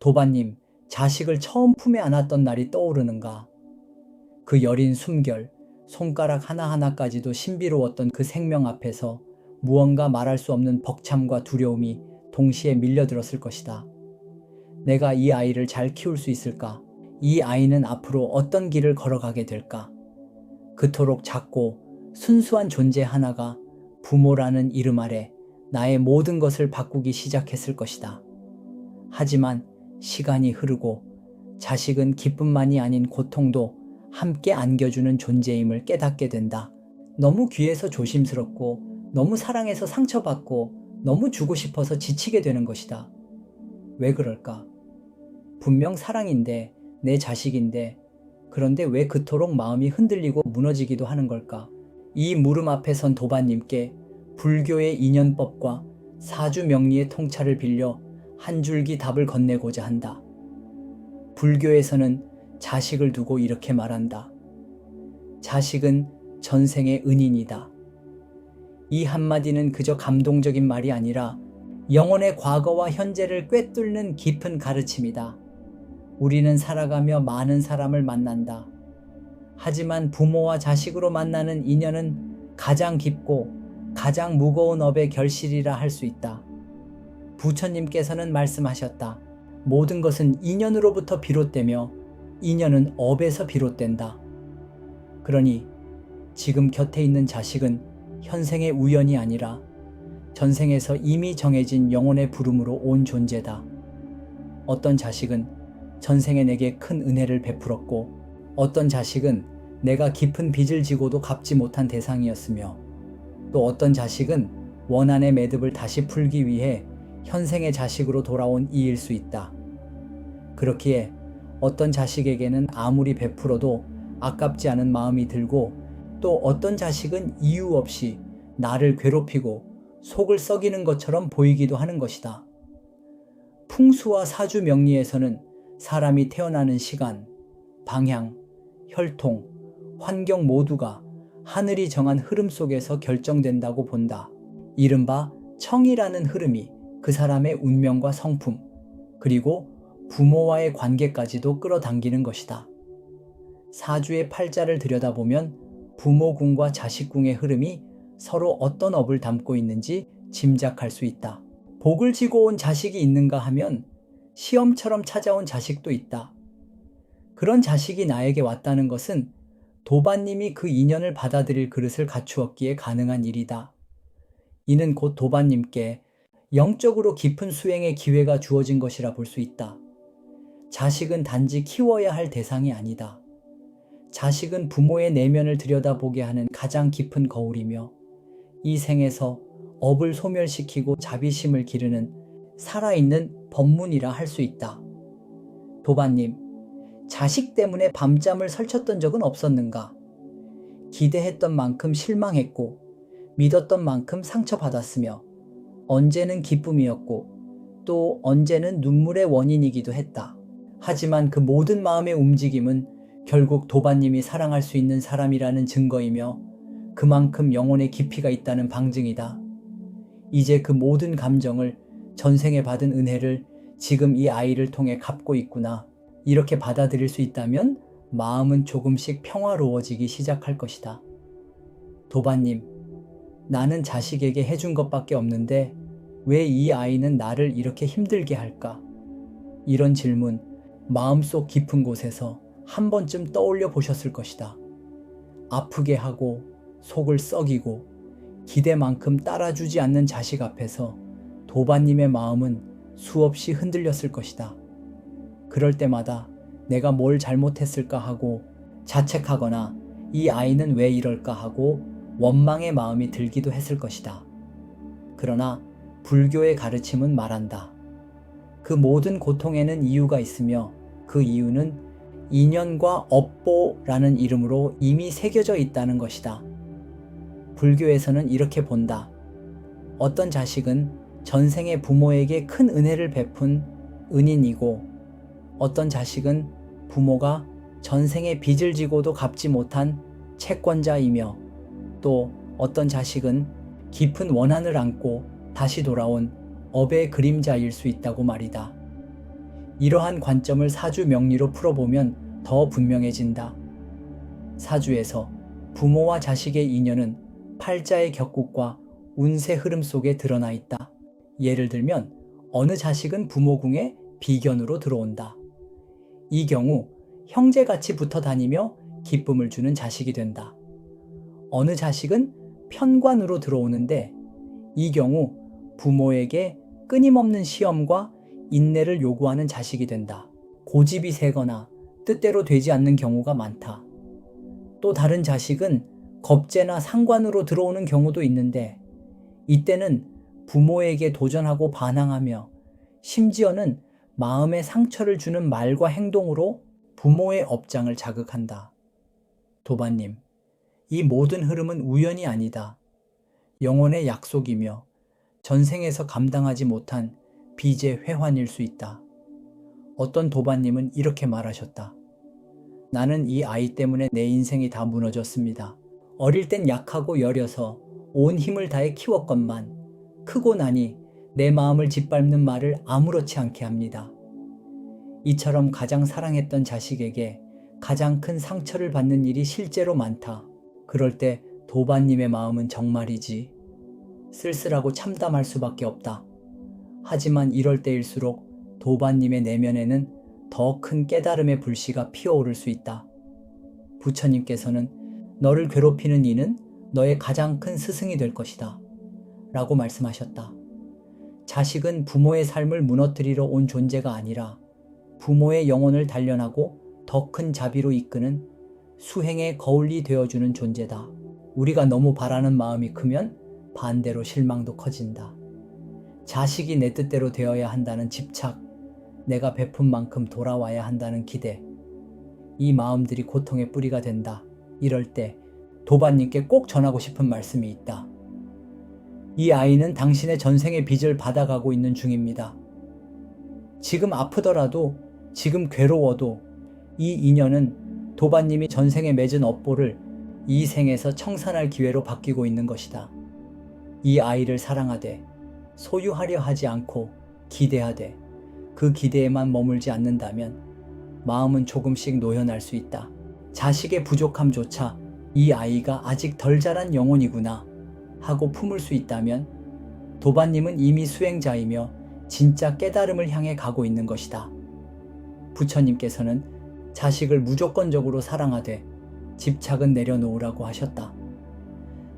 도반님, 자식을 처음 품에 안았던 날이 떠오르는가? 그 여린 숨결, 손가락 하나하나까지도 신비로웠던 그 생명 앞에서 무언가 말할 수 없는 벅참과 두려움이 동시에 밀려들었을 것이다. 내가 이 아이를 잘 키울 수 있을까? 이 아이는 앞으로 어떤 길을 걸어가게 될까? 그토록 작고 순수한 존재 하나가 부모라는 이름 아래 나의 모든 것을 바꾸기 시작했을 것이다. 하지만 시간이 흐르고 자식은 기쁨만이 아닌 고통도 함께 안겨주는 존재임을 깨닫게 된다. 너무 귀해서 조심스럽고 너무 사랑해서 상처받고 너무 주고 싶어서 지치게 되는 것이다. 왜 그럴까? 분명 사랑인데, 내 자식인데, 그런데 왜 그토록 마음이 흔들리고 무너지기도 하는 걸까? 이 물음 앞에 선 도반님께 불교의 인연법과 사주명리의 통찰을 빌려 한 줄기 답을 건네고자 한다. 불교에서는 자식을 두고 이렇게 말한다. 자식은 전생의 은인이다. 이 한마디는 그저 감동적인 말이 아니라 영혼의 과거와 현재를 꿰뚫는 깊은 가르침이다. 우리는 살아가며 많은 사람을 만난다. 하지만 부모와 자식으로 만나는 인연은 가장 깊고 가장 무거운 업의 결실이라 할 수 있다. 부처님께서는 말씀하셨다. 모든 것은 인연으로부터 비롯되며 인연은 업에서 비롯된다. 그러니 지금 곁에 있는 자식은 현생의 우연이 아니라 전생에서 이미 정해진 영혼의 부름으로 온 존재다. 어떤 자식은 전생에 내게 큰 은혜를 베풀었고 어떤 자식은 내가 깊은 빚을 지고도 갚지 못한 대상이었으며 또 어떤 자식은 원한의 매듭을 다시 풀기 위해 현생의 자식으로 돌아온 이일 수 있다. 그렇기에 어떤 자식에게는 아무리 베풀어도 아깝지 않은 마음이 들고 또 어떤 자식은 이유 없이 나를 괴롭히고 속을 썩이는 것처럼 보이기도 하는 것이다. 풍수와 사주 명리에서는 사람이 태어나는 시간, 방향, 혈통, 환경 모두가 하늘이 정한 흐름 속에서 결정된다고 본다. 이른바 청이라는 흐름이 그 사람의 운명과 성품, 그리고 부모와의 관계까지도 끌어당기는 것이다. 사주의 팔자를 들여다보면 부모궁과 자식궁의 흐름이 서로 어떤 업을 담고 있는지 짐작할 수 있다. 복을 지고 온 자식이 있는가 하면 시험처럼 찾아온 자식도 있다. 그런 자식이 나에게 왔다는 것은 도반님이 그 인연을 받아들일 그릇을 갖추었기에 가능한 일이다. 이는 곧 도반님께 영적으로 깊은 수행의 기회가 주어진 것이라 볼 수 있다. 자식은 단지 키워야 할 대상이 아니다. 자식은 부모의 내면을 들여다보게 하는 가장 깊은 거울이며 이 생에서 업을 소멸시키고 자비심을 기르는 살아있는 법문이라 할 수 있다. 도반님, 자식 때문에 밤잠을 설쳤던 적은 없었는가? 기대했던 만큼 실망했고 믿었던 만큼 상처받았으며 언제는 기쁨이었고 또 언제는 눈물의 원인이기도 했다. 하지만 그 모든 마음의 움직임은 결국 도반님이 사랑할 수 있는 사람이라는 증거이며 그만큼 영혼의 깊이가 있다는 방증이다. 이제 그 모든 감정을 전생에 받은 은혜를 지금 이 아이를 통해 갚고 있구나. 이렇게 받아들일 수 있다면 마음은 조금씩 평화로워지기 시작할 것이다. 도반님, 나는 자식에게 해준 것밖에 없는데 왜 이 아이는 나를 이렇게 힘들게 할까? 이런 질문, 마음속 깊은 곳에서 한 번쯤 떠올려 보셨을 것이다. 아프게 하고 속을 썩이고 기대만큼 따라주지 않는 자식 앞에서 도반님의 마음은 수없이 흔들렸을 것이다. 그럴 때마다 내가 뭘 잘못했을까 하고 자책하거나 이 아이는 왜 이럴까 하고 원망의 마음이 들기도 했을 것이다. 그러나 불교의 가르침은 말한다. 그 모든 고통에는 이유가 있으며 그 이유는 인연과 업보라는 이름으로 이미 새겨져 있다는 것이다. 불교에서는 이렇게 본다. 어떤 자식은 전생의 부모에게 큰 은혜를 베푼 은인이고 어떤 자식은 부모가 전생의 빚을 지고도 갚지 못한 채권자이며 또 어떤 자식은 깊은 원한을 안고 다시 돌아온 업의 그림자일 수 있다고 말이다. 이러한 관점을 사주 명리로 풀어보면 더 분명해진다. 사주에서 부모와 자식의 인연은 팔자의 격국과 운세 흐름 속에 드러나 있다. 예를 들면 어느 자식은 부모궁에 비견으로 들어온다. 이 경우 형제같이 붙어 다니며 기쁨을 주는 자식이 된다. 어느 자식은 편관으로 들어오는데 이 경우 부모에게 끊임없는 시험과 인내를 요구하는 자식이 된다. 고집이 세거나 뜻대로 되지 않는 경우가 많다. 또 다른 자식은 겁재나 상관으로 들어오는 경우도 있는데 이때는 부모에게 도전하고 반항하며 심지어는 마음에 상처를 주는 말과 행동으로 부모의 업장을 자극한다. 도반님, 이 모든 흐름은 우연이 아니다. 영혼의 약속이며 전생에서 감당하지 못한 빚의 회환일 수 있다. 어떤 도반님은 이렇게 말하셨다. 나는 이 아이 때문에 내 인생이 다 무너졌습니다. 어릴 땐 약하고 여려서 온 힘을 다해 키웠건만 크고 나니 내 마음을 짓밟는 말을 아무렇지 않게 합니다. 이처럼 가장 사랑했던 자식에게 가장 큰 상처를 받는 일이 실제로 많다. 그럴 때 도반님의 마음은 정말이지 쓸쓸하고 참담할 수밖에 없다. 하지만 이럴 때일수록 도반님의 내면에는 더 큰 깨달음의 불씨가 피어오를 수 있다. 부처님께서는 너를 괴롭히는 이는 너의 가장 큰 스승이 될 것이다. 라고 말씀하셨다. 자식은 부모의 삶을 무너뜨리러 온 존재가 아니라 부모의 영혼을 단련하고 더 큰 자비로 이끄는 수행의 거울이 되어주는 존재다. 우리가 너무 바라는 마음이 크면 반대로 실망도 커진다. 자식이 내 뜻대로 되어야 한다는 집착, 내가 베푼 만큼 돌아와야 한다는 기대, 이 마음들이 고통의 뿌리가 된다. 이럴 때 도반님께 꼭 전하고 싶은 말씀이 있다. 이 아이는 당신의 전생의 빚을 받아가고 있는 중입니다. 지금 아프더라도, 지금 괴로워도 이 인연은 도반님이 전생에 맺은 업보를 이 생에서 청산할 기회로 바뀌고 있는 것이다. 이 아이를 사랑하되 소유하려 하지 않고 기대하되 그 기대에만 머물지 않는다면 마음은 조금씩 노연할 수 있다. 자식의 부족함조차 이 아이가 아직 덜 자란 영혼이구나 하고 품을 수 있다면 도반님은 이미 수행자이며 진짜 깨달음을 향해 가고 있는 것이다. 부처님께서는 자식을 무조건적으로 사랑하되 집착은 내려놓으라고 하셨다.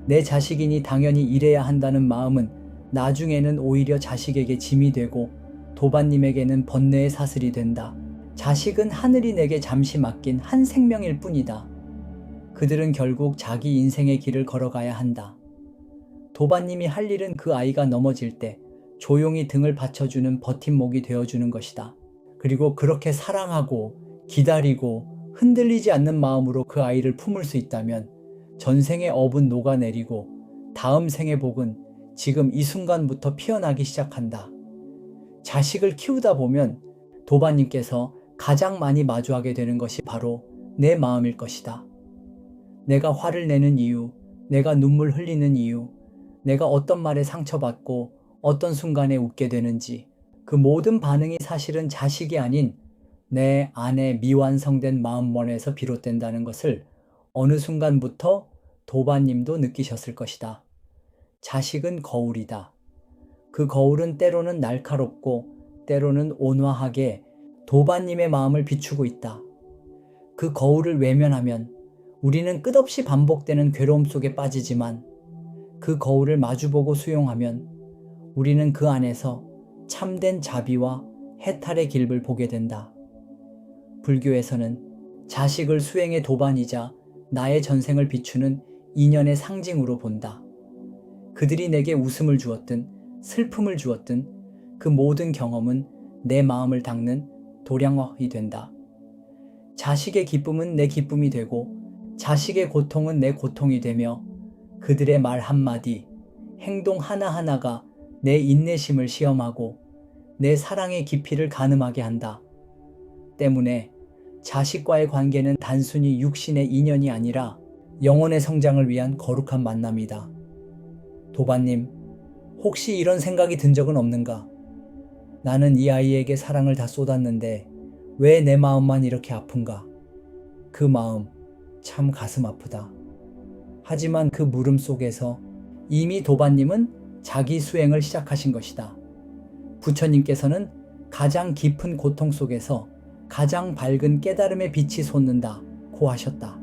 내 자식이니 당연히 이래야 한다는 마음은 나중에는 오히려 자식에게 짐이 되고 도반님에게는 번뇌의 사슬이 된다. 자식은 하늘이 내게 잠시 맡긴 한 생명일 뿐이다. 그들은 결국 자기 인생의 길을 걸어가야 한다. 도반님이 할 일은 그 아이가 넘어질 때 조용히 등을 받쳐주는 버팀목이 되어주는 것이다. 그리고 그렇게 사랑하고 기다리고 흔들리지 않는 마음으로 그 아이를 품을 수 있다면 전생의 업은 녹아내리고 다음 생의 복은 지금 이 순간부터 피어나기 시작한다. 자식을 키우다 보면 도반님께서 가장 많이 마주하게 되는 것이 바로 내 마음일 것이다. 내가 화를 내는 이유, 내가 눈물 흘리는 이유, 내가 어떤 말에 상처받고 어떤 순간에 웃게 되는지 그 모든 반응이 사실은 자식이 아닌 내 안에 미완성된 마음원에서 비롯된다는 것을 어느 순간부터 도반님도 느끼셨을 것이다. 자식은 거울이다. 그 거울은 때로는 날카롭고 때로는 온화하게 도반님의 마음을 비추고 있다. 그 거울을 외면하면 우리는 끝없이 반복되는 괴로움 속에 빠지지만 그 거울을 마주보고 수용하면 우리는 그 안에서 참된 자비와 해탈의 길을 보게 된다. 불교에서는 자식을 수행의 도반이자 나의 전생을 비추는 인연의 상징으로 본다. 그들이 내게 웃음을 주었든 슬픔을 주었든 그 모든 경험은 내 마음을 닦는 도량화이 된다. 자식의 기쁨은 내 기쁨이 되고 자식의 고통은 내 고통이 되며 그들의 말 한마디, 행동 하나하나가 내 인내심을 시험하고 내 사랑의 깊이를 가늠하게 한다. 때문에 자식과의 관계는 단순히 육신의 인연이 아니라 영혼의 성장을 위한 거룩한 만남이다. 도반님, 혹시 이런 생각이 든 적은 없는가? 나는 이 아이에게 사랑을 다 쏟았는데 왜 내 마음만 이렇게 아픈가? 그 마음 참 가슴 아프다. 하지만 그 물음 속에서 이미 도반님은 자기 수행을 시작하신 것이다. 부처님께서는 가장 깊은 고통 속에서 가장 밝은 깨달음의 빛이 솟는다고 하셨다.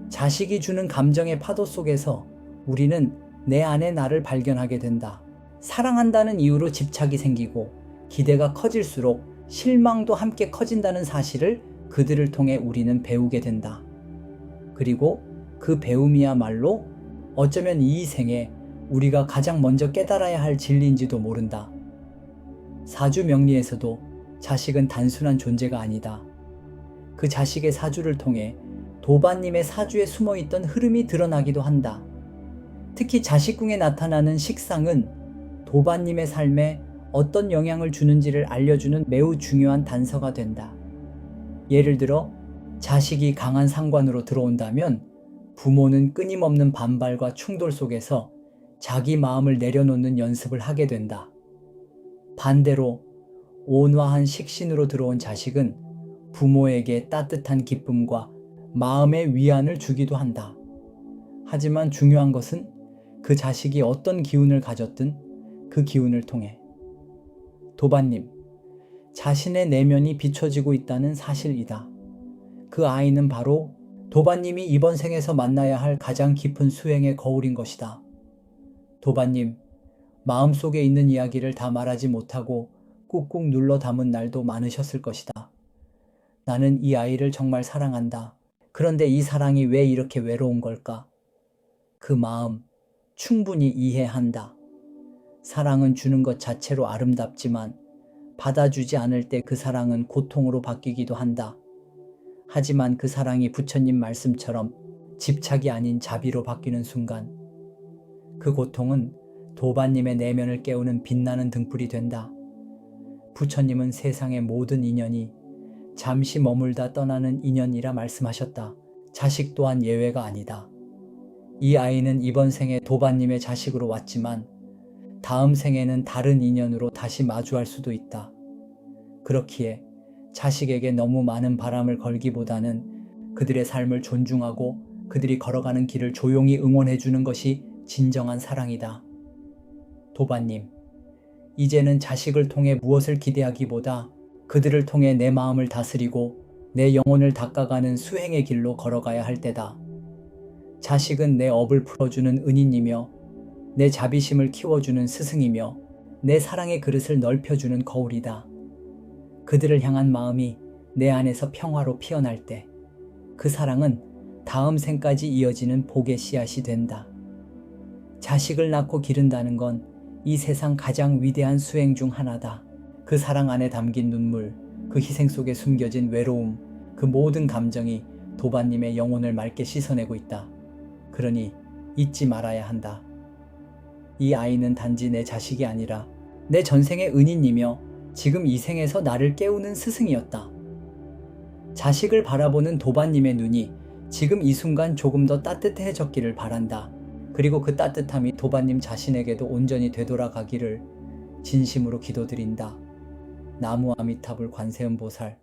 자식이 주는 감정의 파도 속에서 우리는 내 안의 나를 발견하게 된다. 사랑한다는 이유로 집착이 생기고 기대가 커질수록 실망도 함께 커진다는 사실을 그들을 통해 우리는 배우게 된다. 그리고 그 배움이야말로 어쩌면 이 생에 우리가 가장 먼저 깨달아야 할 진리인지도 모른다. 사주명리에서도 자식은 단순한 존재가 아니다. 그 자식의 사주를 통해 도반님의 사주에 숨어있던 흐름이 드러나기도 한다. 특히 자식궁에 나타나는 식상은 도반님의 삶에 어떤 영향을 주는지를 알려주는 매우 중요한 단서가 된다. 예를 들어 자식이 강한 상관으로 들어온다면 부모는 끊임없는 반발과 충돌 속에서 자기 마음을 내려놓는 연습을 하게 된다. 반대로 온화한 식신으로 들어온 자식은 부모에게 따뜻한 기쁨과 마음의 위안을 주기도 한다. 하지만 중요한 것은 그 자식이 어떤 기운을 가졌든 그 기운을 통해 도반님, 자신의 내면이 비춰지고 있다는 사실이다. 그 아이는 바로 도반님이 이번 생에서 만나야 할 가장 깊은 수행의 거울인 것이다. 도반님, 마음속에 있는 이야기를 다 말하지 못하고 꾹꾹 눌러 담은 날도 많으셨을 것이다. 나는 이 아이를 정말 사랑한다. 그런데 이 사랑이 왜 이렇게 외로운 걸까? 그 마음 충분히 이해한다. 사랑은 주는 것 자체로 아름답지만 받아주지 않을 때 그 사랑은 고통으로 바뀌기도 한다. 하지만 그 사랑이 부처님 말씀처럼 집착이 아닌 자비로 바뀌는 순간 그 고통은 도반님의 내면을 깨우는 빛나는 등불이 된다. 부처님은 세상의 모든 인연이 잠시 머물다 떠나는 인연이라 말씀하셨다. 자식 또한 예외가 아니다. 이 아이는 이번 생에 도반님의 자식으로 왔지만 다음 생에는 다른 인연으로 다시 마주할 수도 있다. 그렇기에 자식에게 너무 많은 바람을 걸기보다는 그들의 삶을 존중하고 그들이 걸어가는 길을 조용히 응원해주는 것이 진정한 사랑이다. 도반님, 이제는 자식을 통해 무엇을 기대하기보다 그들을 통해 내 마음을 다스리고 내 영혼을 닦아가는 수행의 길로 걸어가야 할 때다. 자식은 내 업을 풀어주는 은인이며 내 자비심을 키워주는 스승이며 내 사랑의 그릇을 넓혀주는 거울이다. 그들을 향한 마음이 내 안에서 평화로 피어날 때 그 사랑은 다음 생까지 이어지는 복의 씨앗이 된다. 자식을 낳고 기른다는 건 이 세상 가장 위대한 수행 중 하나다. 그 사랑 안에 담긴 눈물, 그 희생 속에 숨겨진 외로움, 그 모든 감정이 도반님의 영혼을 맑게 씻어내고 있다. 그러니 잊지 말아야 한다. 이 아이는 단지 내 자식이 아니라 내 전생의 은인이며 지금 이 생에서 나를 깨우는 스승이었다. 자식을 바라보는 도반님의 눈이 지금 이 순간 조금 더 따뜻해졌기를 바란다. 그리고 그 따뜻함이 도반님 자신에게도 온전히 되돌아가기를 진심으로 기도드린다. 나무 아미타불 관세음보살